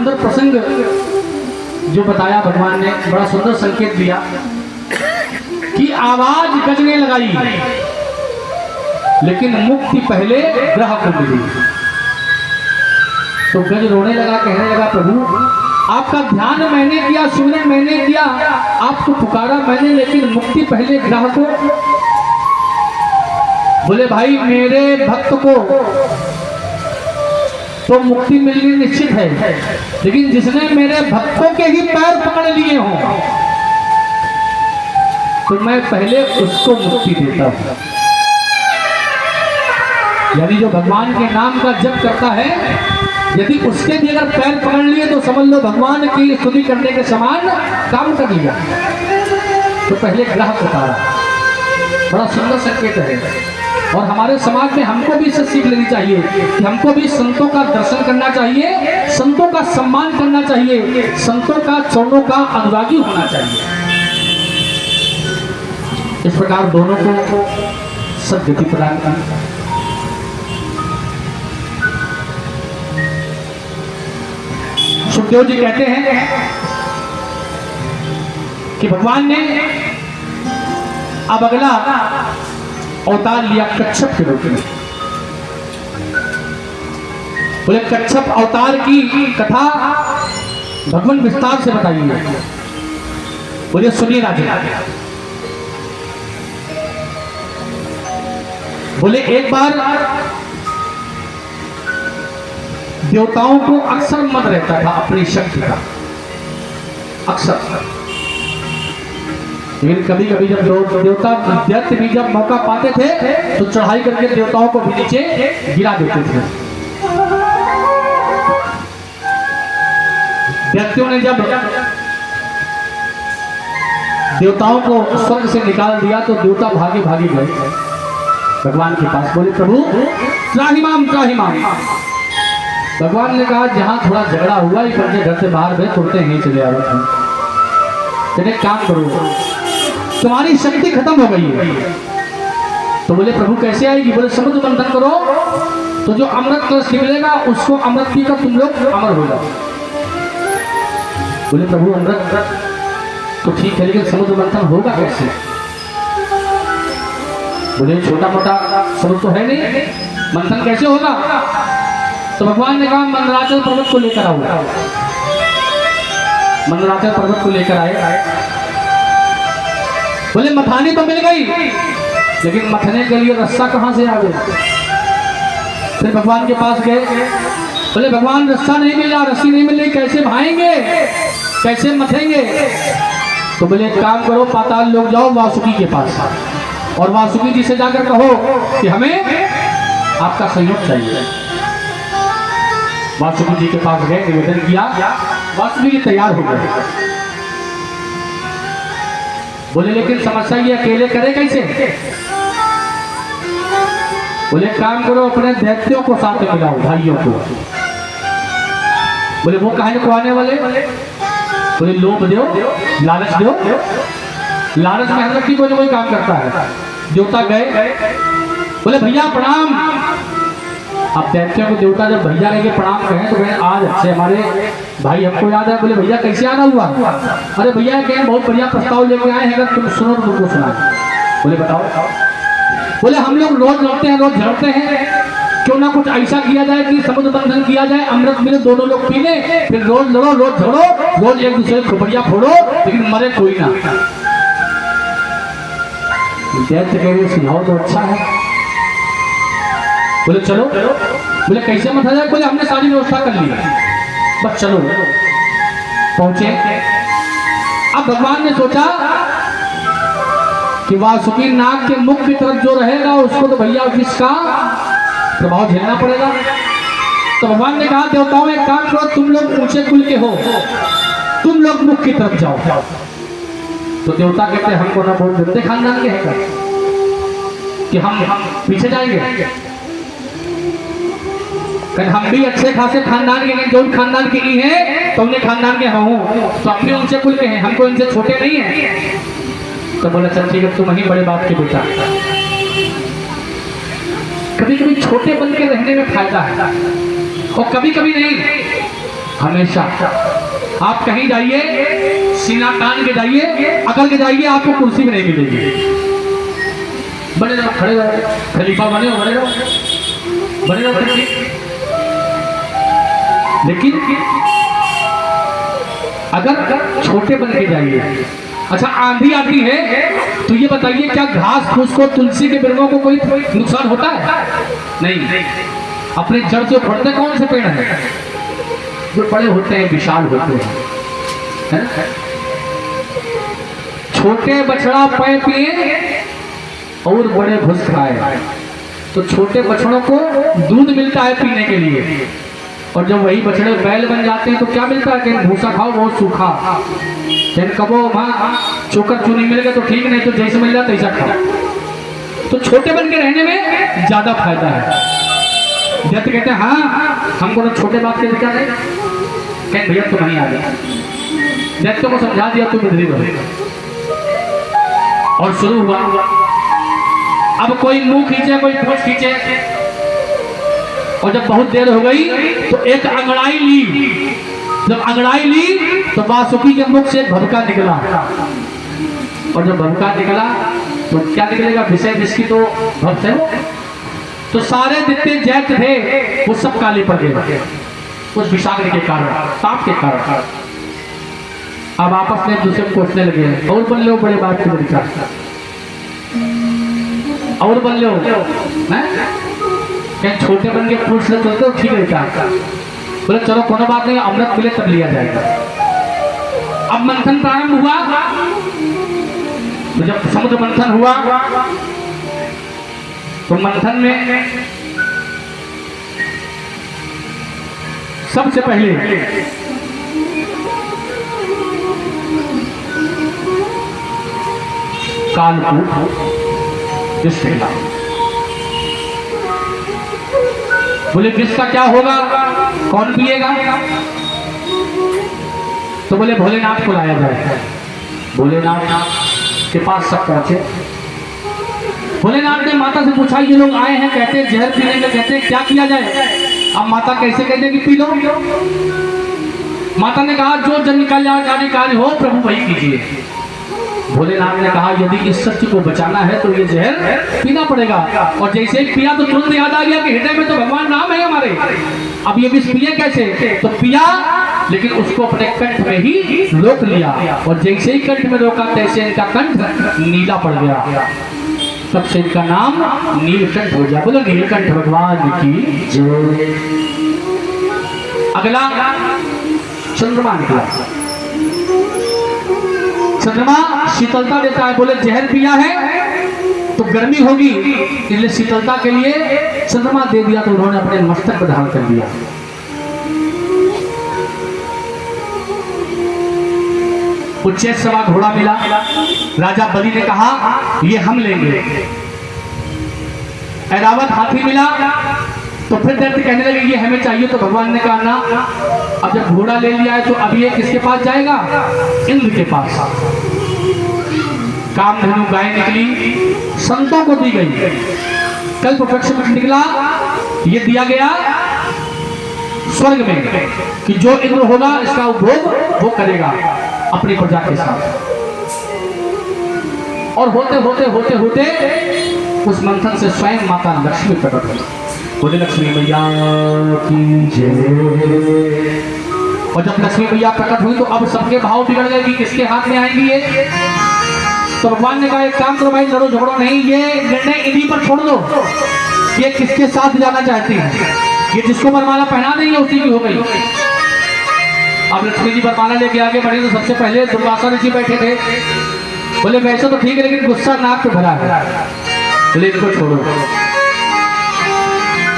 सुंदर प्रसंग जो बताया भगवान ने, बड़ा सुंदर संकेत दिया कि आवाज गजने लगाई लेकिन मुक्ति पहले ग्रह को मिली। तो गज रोने लगा, कहने लगा प्रभु आपका ध्यान मैंने किया, सुमिरन मैंने किया, आपको पुकारा मैंने, लेकिन मुक्ति पहले ग्रह को। बोले भाई मेरे भक्त को तो मुक्ति मिलनी निश्चित है, लेकिन जिसने मेरे भक्तों के ही पैर पकड़ लिए हों तो मैं पहले उसको मुक्ति देता हूं। यानी जो भगवान के नाम का जप करता है, यदि उसके भी अगर पैर पकड़ लिए तो समझ लो भगवान की स्तुति करने के समान काम कर लिया। तो पहले ग्रह पुकारा, बड़ा सुंदर संकेत है। और हमारे समाज में हमको भी इससे सीख लेनी चाहिए कि हमको भी संतों का दर्शन करना चाहिए, संतों का सम्मान करना चाहिए, संतों का चरणों का अनुरागी होना चाहिए। इस प्रकार दोनों को सद्गति प्रदान करना। सुखदेव जी कहते हैं कि भगवान ने अब अगला अवतार लिया कच्छप के रूप में। बोले कच्छप अवतार की कथा भगवान विस्तार से बताइए। बोले सुनिए राजा। बोले एक बार देवताओं को अक्सर मत रहता था अपनी शक्ति का, अक्सर। लेकिन कभी कभी जब देवता दैत्य भी जब मौका पाते थे तो चढ़ाई करके देवताओं को भी नीचे गिरा देते थे। दैत्यों ने जब देवताओं को स्वर्ग से निकाल दिया तो देवता भागे भागे गए भगवान के पास। बोले प्रभु त्राहिमाम त्राहिमाम। भगवान ने कहा जहां थोड़ा झगड़ा हुआ ही करके घर से बाहर गए, तुरते ही चले आ रहे थे। तेरे काम करो, तुम्हारी शक्ति खत्म हो गई है। तो बोले प्रभु कैसे आएगी? बोले समुद्र मंथन करो तो जो अमृत कलश निकलेगा उसको अमृत पीकर तुम लोग अमर हो जाओ। बोले प्रभु अमृत तो ठीक है, लेकिन समुद्र मंथन होगा कैसे? बोले छोटा मोटा समुद्र तो है नहीं, मंथन कैसे होगा? तो भगवान ने कहा मंदराचल पर्वत को लेकर आओ। मंदराचल पर्वत को लेकर आए। बोले मथानी तो मिल गई, लेकिन मथने के लिए रस्सा कहां से आ गया? फिर भगवान के पास गए। बोले भगवान रस्सा नहीं मिला, रस्सी नहीं मिल रही, कैसे भाएंगे, कैसे मथेंगे? तो बोले एक काम करो, पाताल लोग जाओ वासुकी के पास और वासुकी जी से जाकर कहो कि हमें आपका सहयोग चाहिए। वासुकी जी के पास गए, निवेदन किया, वासुकी जी तैयार हो गए। बोले लेकिन समस्या ये अकेले करे कैसे? बोले काम करो अपने दैत्यों को साथ में मिलाओ, भाइयों को। बोले वो कहां को आने वाले? बोले लोभ दो, लालच दो। लालच में हर व्यक्ति कोई काम करता है। देवता गए, बोले भैया प्रणाम। अब दैत्यों को देवता जब भैया लेके प्रणाम कहें तो कहें आज अच्छे हमारे भाई हमको याद है। बोले भैया कैसे आना हुआ? अरे भैया कहें बहुत बढ़िया प्रस्ताव लेके आए हैं, अगर तुम सुनो तो तुमको सुना। बोले बताओ। बोले हम लोग रोज लड़ते हैं, रोज झगड़ते हैं, क्यों ना कुछ ऐसा किया जाए कि समुद्र बंधन किया जाए, अमृत मिले, दोनों लोग पी ले, फिर रोज लड़ो, रोज झगड़ो, रोज एक दूसरे को खोपड़िया फोड़ो, लेकिन मरे कोई ना। दैत्य कह रहे सुझाव तो अच्छा है। बोले चलो। बोले कैसे मत जाए? बोले हमने सारी व्यवस्था कर ली, बस चलो। पहुंचे। अब भगवान ने सोचा कि वासुकी नाग के मुख की तरफ जो रहेगा उसको तो भैया जिसका प्रभाव झेलना पड़ेगा। तो भगवान ने कहा देवताओं एक काम करो, तुम लोग ऊंचे कुल के हो, तुम लोग मुख की तरफ जाओ। तो देवता कहते हमको ना बोल देते खानदान के है कि हम पीछे जाएंगे। हम भी अच्छे खासे खानदान के हैं, जो खानदान के नहीं है तो उन्हें खानदान के हूँ, तो अपने उनसे कुल के हैं, हमको इनसे छोटे नहीं हैं। तो बोला चल ठीक है, तुम ही बड़े बाप के बेटा। कभी कभी छोटे बन के रहने में फायदा है, और कभी कभी नहीं, हमेशा आप कहीं जाइए, सीना तान के जाइए, अकल के जाइए, आपको कुर्सी में नहीं मिलेगी। बने रहो, खड़े रहो, खलीफा बने हो, बने रहो, बने रहो। लेकिन अगर छोटे बन के जाइए, अच्छा आंधी आती है तो ये बताइए क्या घास फूस को, तुलसी के पेड़ों को कोई नुकसान होता है? नहीं। अपने जड़ से उखड़ते कौन से पेड़ हैं? जो बड़े होते हैं, विशाल होते हैं, है? छोटे बछड़ा पै पिए और बड़े घुस खाए। तो छोटे बछड़ों को दूध मिलता है पीने के लिए, और जब वही बछड़े बैल बन जाते हैं तो क्या मिलता है कि भूसा खाओ बहुत सूखा, कबो वहाँ चोकर चूनी मिल गया तो ठीक, नहीं तो जैसे मिल जाता ऐसा खाओ। तो छोटे बन के रहने में ज्यादा फायदा है। जब कहते हैं हाँ हमको तो छोटे बात के दिक्कत है, कहें भैया तुम नहीं आ गया, दैत्यों को समझा दिया तुम इधर ही। और शुरू हुआ, अब कोई मुंह खींचे, कोई पूंछ खींचे, और जब बहुत देर हो गई तो एक अंगड़ाई ली। जब अंगड़ाई ली तो वासुकी के मुख से भभका निकला, और जब भभका निकला तो क्या निकलेगा? विषय जिसकी तो भक्त है। तो सारे जितने दैत्य थे वो सब काले पड़ गए उस विषाग्नि के कारण, सांप के कारण। अब आपस में एक दूसरे को पूछने लगे, और बन लो बड़े बात के तरीका, और बन लो, कहीं छोटे बन के पूछ ले चलते हो ठीक रहता। बोले चलो कोनो बात नहीं, अमृत मिले तब लिया जाएगा। अब मंथन प्रारंभ हुआ, तो जब समुद्र मंथन हुआ तो मंथन में सबसे पहले कालकूट विष मिला। बोले विष का क्या होगा, कौन पिएगा? तो बोले भोलेनाथ को लाया जाए। भोलेनाथ के पास सब पहुंचे। भोलेनाथ ने माता से पूछा, ये लोग आए हैं कहते हैं जहर पीने के, कहते हैं क्या किया जाए? अब माता कैसे कहते कि पी लो? माता ने कहा जो जन निकल जाने कार्य हो प्रभु वही कीजिए। भोलेनाथ ने कहा यदि इस सत्य को बचाना है तो ये जहर पीना पड़ेगा। और जैसे ही पिया तो तुरंत याद आ गया कि हृदय में तो भगवान नाम है हमारे, अब ये विष पिए कैसे? तो पिया, लेकिन उसको अपने कंठ में ही रोक लिया, और जैसे ही कंठ में रोका तैसे इनका कंठ नीला पड़ गया। तब से इनका नाम नीलकंठ हो गया। बोलो नीलकंठ भगवान की जय। अगला चंद्रमा निकला। चंद्रमा शीतलता देता है। बोले जहर पिया है तो गर्मी होगी, इसलिए शीतलता के लिए चंद्रमा दे दिया, तो उन्होंने अपने मस्तक पर धारण कर दिया। उच्चैठ सवा घोड़ा मिला। राजा बलि ने कहा ये हम लेंगे। ऐरावत हाथी मिला, तो फिर दैत्य कहने लगे ये हमें चाहिए। तो भगवान ने कहा ना, अब जब घोड़ा ले लिया है तो अब ये किसके पास जाएगा? इंद्र के पास। कामधेनु गाय निकली, संतों को दी गई। कल्प वृक्ष निकला, ये दिया गया स्वर्ग में कि जो इंद्र होगा इसका उपभोग वो करेगा अपनी प्रजा के साथ। और होते होते होते होते उस मंथन से स्वयं माता लक्ष्मी प्रकट हुई। बोले लक्ष्मी मैया की जय। और जब लक्ष्मी मैया प्रकट हुई तो अब सबके भाव बिगड़ गए कि किसके हाथ में आएंगी ये। तो भगवान ने कहा एक काम करो भाई, लड़ो झगड़ो नहीं, ये निर्णय इन्हीं पर छोड़ दो, ये किसके साथ जाना चाहती है। ये जिसको वरमाला पहना देंगे उसी की हो गई। अब लक्ष्मी जी वरमाला लेके आगे बढ़े तो सबसे पहले दुर्वासा ऋषि बैठे थे। बोले वैसे तो ठीक है लेकिन गुस्सा नाक पे भरा है, बोले इनको छोड़ो।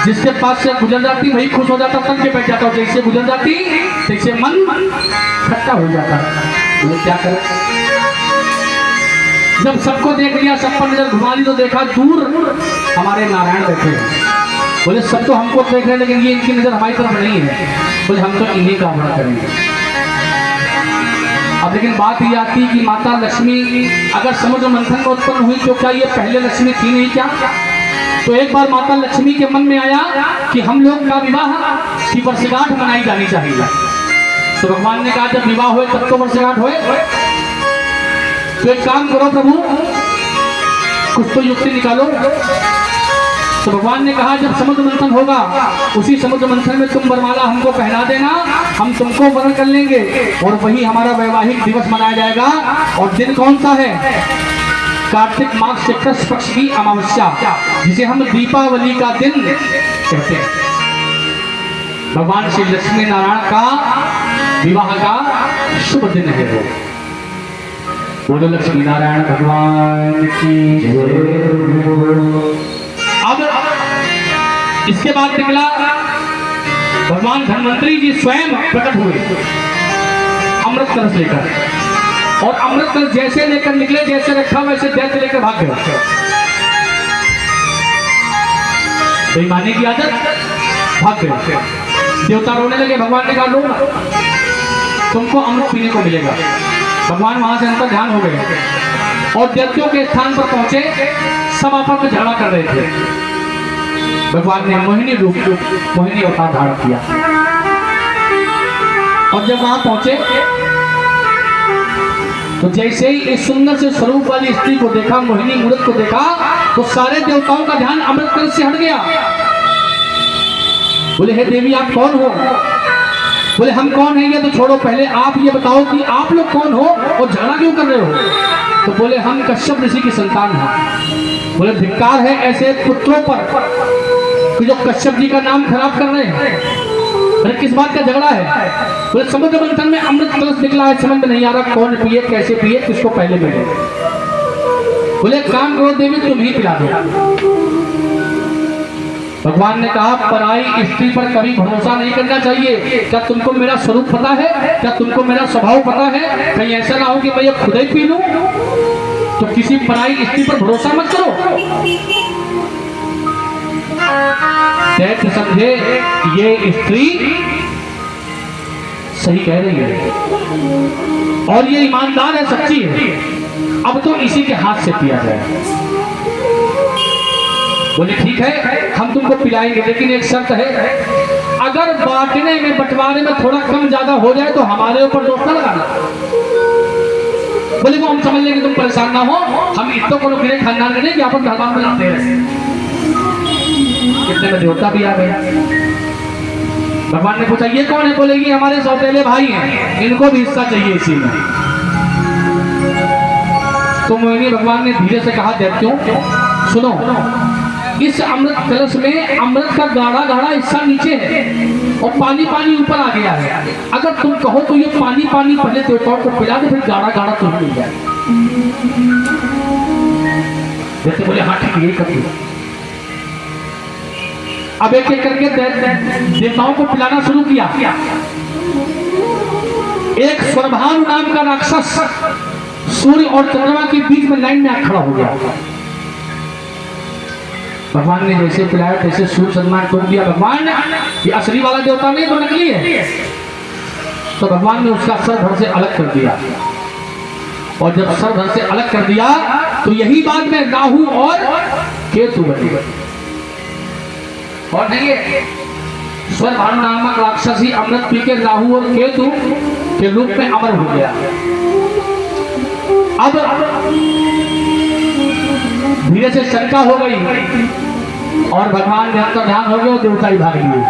जिसके पास से गुजर जाती वही खुश हो जाता, तन के बैठ जाता, और जैसे गुजर जाती तैसे मन खट्टा हो जाता। बोले क्या करें? जब सबको देख लिया, सब पर नजर घुमा ली, तो देखा दूर हमारे नारायण बैठे हैं। बोले सब तो हमको देख रहे हैं लेकिन ये इनकी नजर हमारी तरफ नहीं है। बोले हम तो इन्हीं का आमना करेंगे। अब लेकिन बात ये आती कि माता लक्ष्मी अगर समुद्र मंथन में उत्पन्न हुई तो क्या ये पहले लक्ष्मी थी नहीं क्या? तो एक बार माता लक्ष्मी के मन में आया कि हम लोग का विवाह की वर्षगांठ मनाई जानी चाहिए। तो भगवान ने कहा जब विवाह हुए तब तो वर्षगांठ हुए, तो एक काम करो प्रभु, कुछ तो युक्ति निकालो। तो भगवान ने कहा जब समुद्र मंथन होगा, उसी समुद्र मंथन में तुम वरमाला हमको पहना देना, हम तुमको वरण कर लेंगे और वही हमारा वैवाहिक दिवस मनाया जाएगा। और दिन कौन सा है? कार्तिक मास शुक्ल पक्ष की अमावस्या, जिसे हम दीपावली का दिन कहते हैं। भगवान श्री लक्ष्मी नारायण का विवाह का शुभ दिन है वो। बोलो लक्ष्मी नारायण भगवान की जय। अब इसके बाद निकला भगवान धन्वंतरी जी स्वयं प्रकट हुए अमृत कलश लेकर, और अमृत कलश जैसे लेकर निकले, जैसे रखा वैसे दैत्य लेकर भाग गए। बेईमानी की आदत, भाग गए। देवता रोने लगे, भगवान ने कहा लो ना, तुमको अमृत पीने को मिलेगा। भगवान वहां से अंतर ध्यान हो गए और दैत्यों के स्थान पर पहुंचे, सब आपस में झगड़ा कर रहे थे। भगवान ने मोहिनी रूप मोहिनी अवतार धारण किया, और जब वहां पहुंचे तो जैसे ही इस सुंदर से स्वरूप वाली स्त्री को देखा, मोहिनी मूर्त को देखा, तो सारे देवताओं का ध्यान अमृत कलश से हट गया। बोले हे देवी आप कौन हो? बोले हम कौन है ये तो छोड़ो, पहले आप ये बताओ कि आप लोग कौन हो और झगड़ा क्यों कर रहे हो? तो बोले हम कश्यप ऋषि की संतान हैं। बोले धिक्कार है ऐसे पुत्रों पर कि जो कश्यप जी का नाम खराब कर रहे हैं। बोले किस बात का झगड़ा है? बोले समुद्र मंथन में अमृत कलश निकला है, समझ में नहीं आ रहा कौन पिए, कैसे पिए, किसको पहले मिले। बोले काम करो देवी तुम ही पिला दो। भगवान ने कहा पराई स्त्री पर कभी भरोसा नहीं करना चाहिए। क्या तुमको मेरा स्वरूप पता है? क्या तुमको मेरा स्वभाव पता है? कहीं ऐसा ना हो कि मैं ये खुद ही पी लूं। तो किसी पराई स्त्री पर भरोसा मत करो। दैत्य समझे ये स्त्री सही कह रही है और ये ईमानदार है, सच्ची है, अब तो इसी के हाथ से पिया जाए। बोले ठीक है हम तुमको पिलाएंगे, लेकिन एक शर्त है, अगर बांटने में बंटवारे में थोड़ा कम ज्यादा हो जाए तो हमारे ऊपर दोष न लगाना। बोले वो हम समझ लेंगे, तुम परेशान ना हो, हम इतने को गिरे खानदान के नहीं कि आपस धर्म में लाते हैं। कितने में देवता भी आ गया। भगवान ने पूछा ये कौन है? बोले ये हमारे सौतेले भाई हैं, इनको भी हिस्सा चाहिए इसी में। तो मोहिनी भगवान ने धीरे से कहा दैत्यों सुनो, इस अमृत कलश में अमृत का गाढ़ा गाढ़ा हिस्सा नीचे है और पानी पानी ऊपर आ गया है। अगर तुम कहो तो ये पानी पानी पहले देवताओं को पिला दे, फिर गाढ़ा गाढ़ा तुम्हें मिल जाए। जैसे बोले हाँ ठीक यही कर। अब एक एक करके देवताओं को पिलाना शुरू किया। एक स्वरभानु नाम का राक्षस सूर्य और चंद्रमा के बीच में लाइन में खड़ा हो गया। भगवान ने जैसे पिलाया तैसे सूर्य चंद्रमा टोक दिया। भगवान ये असली वाला देवता नहीं तो नकली है। तो भगवान ने उसका सर धड़ से अलग कर दिया, और जब सर धड़ से अलग कर दिया तो यही बात में राहु और केतु बने। और नहीं स्वरभानु नामक राक्षस ही अमृत पी के राहु और केतु के रूप में अमर हो गया। अब धीरे से शंका हो गई और भगवान ध्यान का ध्यान हो गया और देवता ही भाग लिए।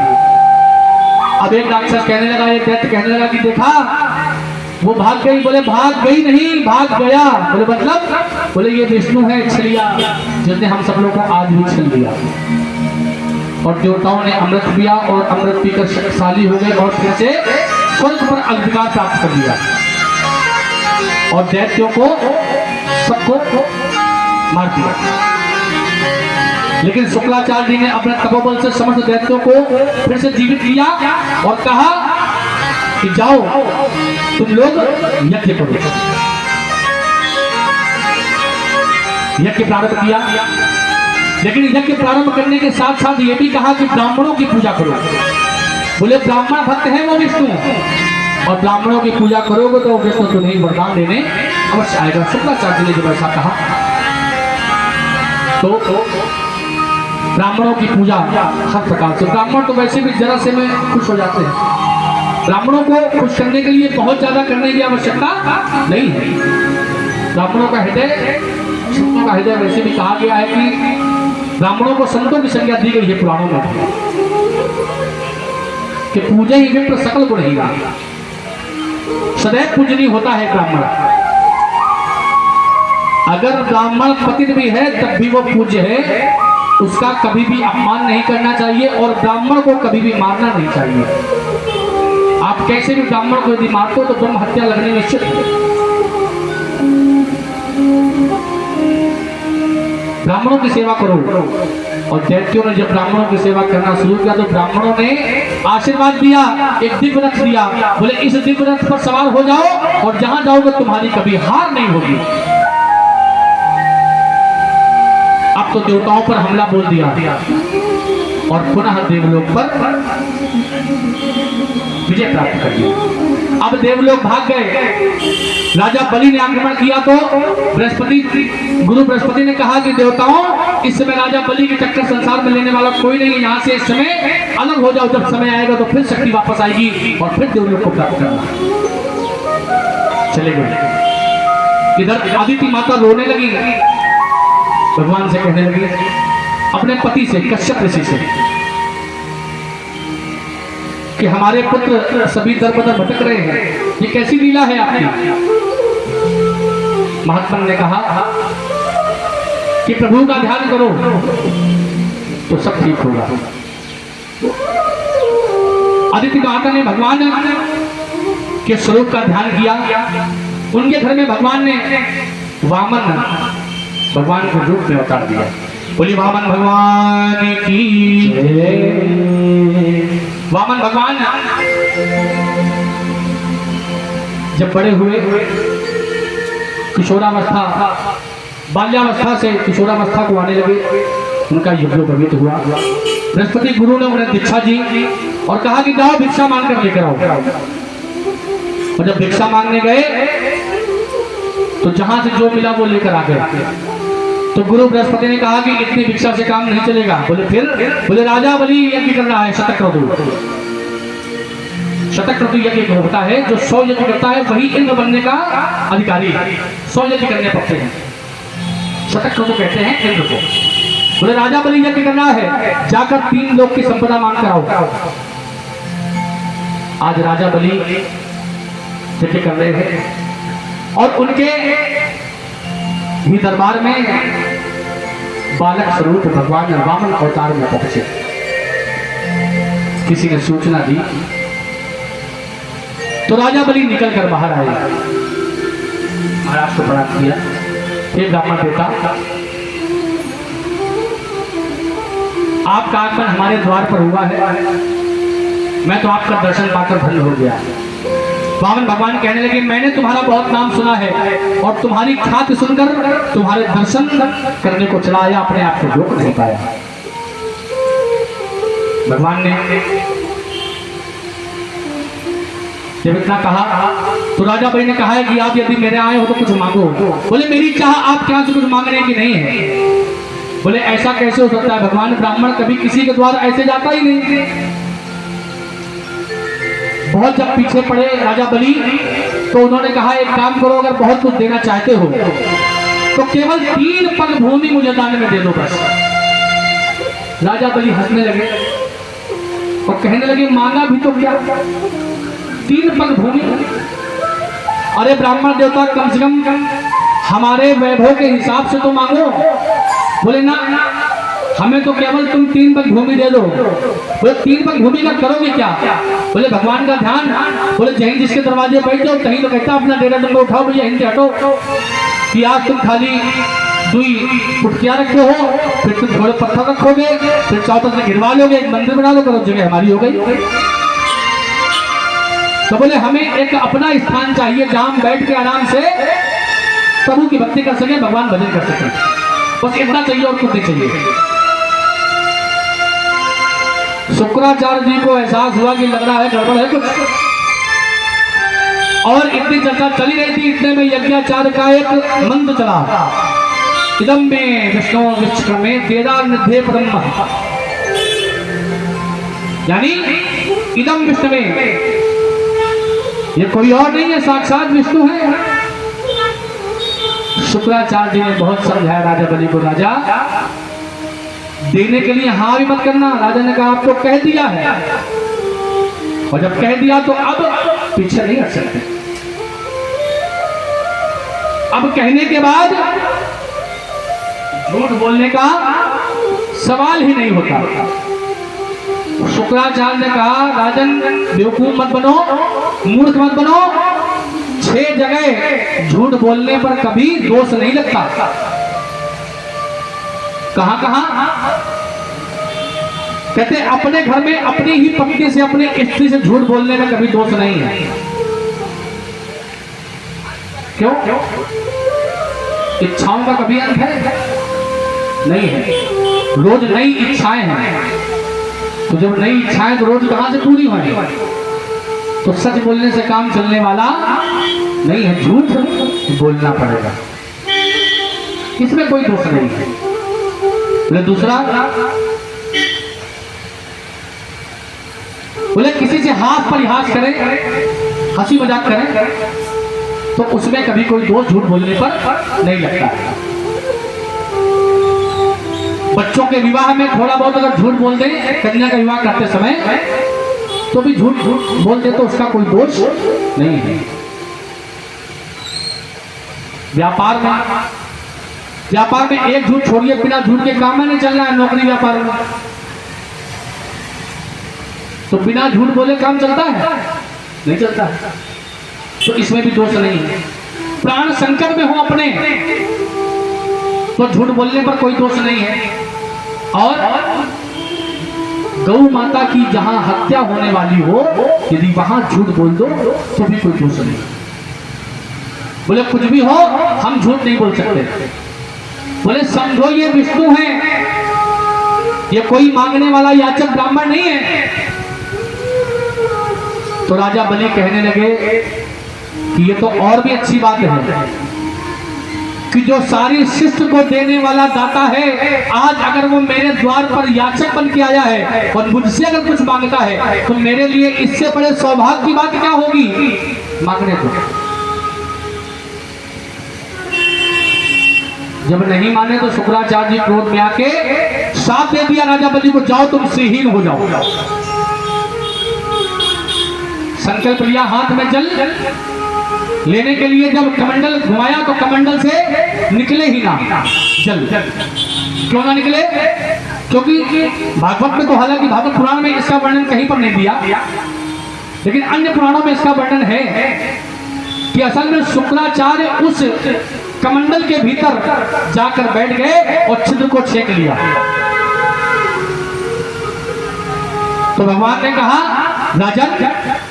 अब एक राक्षस कहने लगा, एक दैत्य कहने लगा कि देखा वो भाग गई। बोले भाग गई नहीं, भाग गया। बोले मतलब? बोले ये विष्णु है छलिया, जिसने हम सब लोगों को आज भी छल दिया। और देवताओं ने अमृत पिया और अमृत पीकर शक्तिशाली हो गए और फिर से स्वर्ग पर अधिकार प्राप्त कर लिया और दैत्यों को सबको मार दिया। लेकिन शुक्लाचार्य जी ने अपने तपोबल से समस्त दैत्यों को फिर से जीवित किया और कहा कि जाओ तुम लोग यज्ञ करो। यज्ञ प्रारंभ किया, लेकिन यज्ञ प्रारंभ करने के साथ साथ ये भी कहा कि ब्राह्मणों की पूजा करो। बोले ब्राह्मण भक्त है वो विष्णु, और ब्राह्मणों की पूजा करोगे तो विष्णु तुम्हें वरदान देने अवश्य आएगा। शुक्लाचार्य ने जब ऐसा कहा तो ब्राह्मणों की पूजा हर प्रकार से, ब्राह्मण तो वैसे भी जरा से में खुश हो जाते हैं। ब्राह्मणों को खुश करने के लिए बहुत ज्यादा करने की आवश्यकता नहीं है। ब्राह्मणों का हृदय, संतों का हृदय वैसे भी कहा गया है कि ब्राह्मणों को संतों की संज्ञा दी गई है पुराणों में कि पूजे ही विप्र सकल गुण ही सदैव पूजनीय होता है ब्राह्मण। अगर ब्राह्मण पतित भी है तब भी वो पूज्य है, उसका कभी भी अपमान नहीं करना चाहिए और ब्राह्मण को कभी भी मारना नहीं चाहिए। आप कैसे भी ब्राह्मण को यदि मारते हो तो ब्रह्म हत्या लगने निश्चित है। ब्राह्मणों की सेवा करो। और दैत्यों ने जब ब्राह्मणों की सेवा करना शुरू किया तो ब्राह्मणों ने आशीर्वाद दिया, एक दिव्य रथ दिया, बोले इस दिव्य रथ पर सवार हो जाओ और जहां जाओगे तुम्हारी कभी हार नहीं होगी। अब तो देवताओं पर हमला बोल दिया और पुनः देवलोक पर विजय प्राप्त कर लिया। अब देवलोक भाग गए। राजा बलि ने आक्रमण किया तो गुरु बृहस्पति ने कहा कि देवताओं, इस समय राजा बलि के चक्कर संसार में लेने वाला कोई नहीं है, यहाँ से इस समय अलग हो जाओ। जब समय आएगा तो फिर शक्ति वापस आएगी और फिर देवलोक को प्राप्त करना। चले गए। इधर आदिति माता रोने लगी, भगवान से कहने लगी, अपने पति से कश्यप ऋषि से, कि हमारे पुत्र सभी दर बदर भटक रहे हैं, ये कैसी लीला है आपकी। महात्मा ने कहा कि प्रभु का ध्यान करो तो सब ठीक होगा। आदित्य माता ने भगवान के स्वरूप का ध्यान किया। उनके घर में भगवान ने वामन भगवान के रूप में अवतार दिया। बोली वामन भगवान की जय। वामन भगवान जब बड़े हुए, किशोरावस्था, बाल्यावस्था से किशोरावस्था को आने लगे, उनका यज्ञोपवीत हुआ। बृहस्पति गुरु ने उन्हें दीक्षा दी और कहा कि जाओ भिक्षा मांग कर लेकर आओ। और जब भिक्षा मांगने गए तो जहां से जो मिला वो लेकर आ गए। तो गुरु बृहस्पति ने कहा कि इतनी भिक्षा से काम नहीं चलेगा। बोले फिर? बोले राजा बलि यज्ञ कर रहा है, शतक्रतु। शतक्रतु यज्ञ होता है, जो 100 यज्ञ करता है वही इंद्र बनने का अधिकारी, 100 यज्ञ करने पड़ते हैं, शतक्रतु कहते हैं इंद्र को। बोले राजा बलि यज्ञ करना है, जाकर 3 लोग की संपदा मांग कर आओ। आज राजा बलि यज्ञ कर रहे हैं और उनके ही दरबार में बालक स्वरूप भगवान वामन अवतार में पहुंचे। किसी ने सूचना दी तो राजा बलि निकल कर बाहर आए। महाराज को प्रणाम किया, हे ब्राह्मण देवता, आपका आगमन हमारे द्वार पर हुआ है, मैं तो आपका दर्शन पाकर धन्य हो गया। वामन भगवान कहने लगे, मैंने तुम्हारा बहुत नाम सुना है और तुम्हारी ख्याति सुनकर तुम्हारे दर्शन करने को चला आया, अपने आप को रोक नहीं पाया। भगवान ने जब इतना कहा तो राजा बलि ने कहा है कि आप यदि मेरे आए हो तो कुछ मांगो। बोले मेरी चाह आप क्या से कुछ मांगने की नहीं है। बोले ऐसा कैसे हो सकता है भगवान, ब्राह्मण कभी किसी के द्वार ऐसे जाता ही नहीं। बहुत जब पीछे पड़े राजा बलि तो उन्होंने कहा एक काम करो, अगर बहुत कुछ देना चाहते हो तो केवल 3 पग भूमि मुझे दान में दे दो बस। राजा बलि हंसने लगे और कहने लगे मांगा भी तो क्या, 3 पग भूमि। अरे ब्राह्मण देवता, कम से कम हमारे वैभव के हिसाब से तो मांगो। बोले ना, हमें तो केवल तुम 3 पग भूमि दे दो। बोले 3 पग भूमि का करोगे क्या? बोले भगवान का ध्यान। बोले जहीं जिसके दरवाजे बैठ जाओ तहीं तो कहता अपना डेरा डंडा उठाओ, भैया हिंदी हटो कि आज तुम खाली 2 पुटकियां रखे हो, फिर तुम थोड़े पत्थर रखोगे, फिर चौथा से घिरवा लोगे, एक मंदिर बना लो, करो जगह हमारी हो गई। तो बोले हमें एक अपना स्थान चाहिए जहां हम बैठ के आराम से प्रभु की भक्ति कर सके, भगवान भजन कर सके, बस इतना चाहिए और कुछ नहीं चाहिए। शुक्राचार्य जी को एहसास हुआ कि लग रहा है गड़बड़ है कुछ, और इतनी चर्चा चली रही थी, इतने में यज्ञाचार्य का एक मंत्र चला, इदम में विष्णु विश्वमे तेरा निधे ब्रह्म, यानी इदम विष्णु में ये कोई और नहीं है, साक्षात विष्णु है। शुक्राचार्य जी ने बहुत समझाया राजा बलि को, राजा देने के लिए हाँ भी मत करना। राजा ने कहा आपको कह दिया है, और जब कह दिया तो अब पीछे नहीं हट सकते। अब कहने के बाद झूठ बोलने का सवाल ही नहीं होता। शुक्राचार्य ने कहा राजन बेवकूफ मत बनो, मूर्ख मत बनो। 6 जगह झूठ बोलने पर कभी दोष नहीं लगता। कहां कहां? कहते अपने घर में अपनी ही पत्नी से, अपनी स्त्री से झूठ बोलने में कभी दोष नहीं है। क्यों? इच्छाओं का कभी अंत है? नहीं है। रोज नई इच्छाएं हैं, तो जब नई इच्छाएं तो रोज कहां से पूरी होंगी? तो सच बोलने से काम चलने वाला नहीं है, झूठ बोलना पड़ेगा, इसमें कोई दोष नहीं है। बोले दूसरा, बोले किसी से हाथ परिहास करें, हंसी मजाक करें, तो उसमें कभी कोई दोष झूठ बोलने पर नहीं लगता है। बच्चों के विवाह में थोड़ा बहुत अगर झूठ बोल दें, कन्या का विवाह करते समय, तो भी झूठ बोल दे तो उसका कोई दोष नहीं है। व्यापार में एक झूठ छोड़िए, बिना झूठ के काम में नहीं चलना है। नौकरी व्यापार में तो बिना झूठ बोले काम चलता है? नहीं चलता है, तो इसमें भी दोष नहीं है। प्राण संकट में हो अपने, तो झूठ बोलने पर कोई दोष नहीं है। और गौ माता की जहां हत्या होने वाली हो, यदि वहां झूठ बोल दो तो भी कोई दोष नहीं। बोले कुछ भी हो, हम झूठ नहीं बोल सकते। बोले समझो ये विष्णु है, ये कोई मांगने वाला याचक ब्राह्मण नहीं है। तो राजा बलि कहने लगे कि ये तो और भी अच्छी बात है कि जो सारी शिष्ट को देने वाला दाता है, आज अगर वो मेरे द्वार पर याचक बन के आया है और मुझसे अगर कुछ मांगता है, तो मेरे लिए इससे बड़े सौभाग्य की बात क्या होगी? मांगने को जब नहीं माने तो शुक्राचार्य जी क्रोध में आके साथ दे दिया राजा बलि को, जाओ तुम श्रीहीन हो जाओ। संकल्प लिया, हाथ में जल लेने के लिए जब कमंडल घुमाया तो कमंडल से निकले ही ना जल। क्यों ना निकले? क्योंकि भागवत में तो, हालांकि भागवत पुराण में इसका वर्णन कहीं पर नहीं दिया, लेकिन अन्य पुराणों में इसका वर्णन है कि असल में शुक्राचार्य उस कमंडल के भीतर जाकर बैठ गए और छिद्र को छेक लिया। तो भगवान ने कहा राजन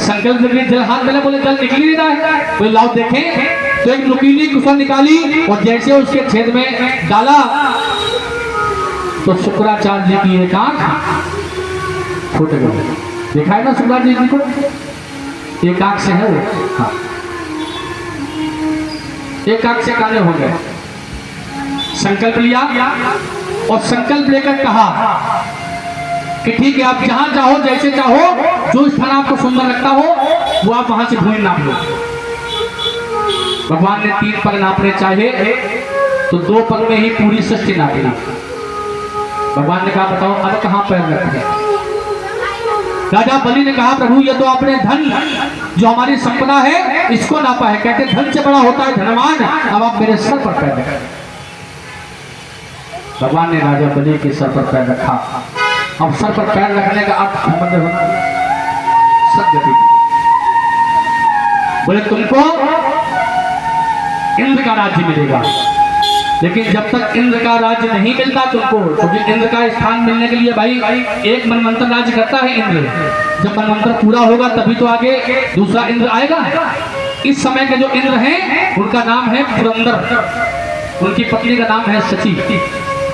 संकल्प में जल हाथ मिला, बोले जल निकल नहीं रहा है, बोले लाओ देखें। तो एक नुकीली कुसर निकाली और जैसे उसके छेद में डाला तो शुक्राचार्य जी की एक आंख फूट गई। देखा है ना शुक्राचार्य जी को, एक आंख से है वो, हाँ, एक आंख से काले हो गए। संकल्प लिया और संकल्प लेकर कहा कि ठीक है, आप जहां चाहो, जैसे चाहो, जो स्थान आपको सुंदर लगता हो वो आप वहां से भूमि नाप लो। भगवान ने 3 पग नापने चाहे तो 2 पग में ही पूरी सृष्टि नापी। भगवान ने कहा बताओ अब कहां पैर रखें? राजा बलि ने कहा प्रभु ये तो आपने धन जो हमारी संपदा है इसको नापा है। कहते धन से बड़ा होता है धनवान, अब आप मेरे सर पर पैर रखें। भगवान ने राजा बलि के सर पर पैर रखा। अब सर पर पैर रखने का अर्थ मतलब सदगति। बोले तुमको इंद्र का राज्य मिलेगा, लेकिन जब तक इंद्र का राज्य नहीं मिलता तुमको, क्योंकि इंद्र का स्थान मिलने के लिए भाई एक मनवंतर राज्य करता है इंद्र। जब मनवंतर पूरा होगा तभी तो आगे दूसरा इंद्र आएगा। इस समय के जो इंद्र हैं उनका नाम है पुरंदर, उनकी पत्नी का नाम है शची।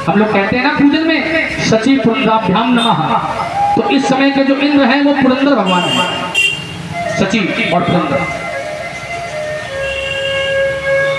हम लोग कहते हैं ना पूजन में शची पुरंदराभ्याम नमः। तो इस समय के जो इंद्र हैं वो पुरंदर भगवान है, शची और पुरंदर।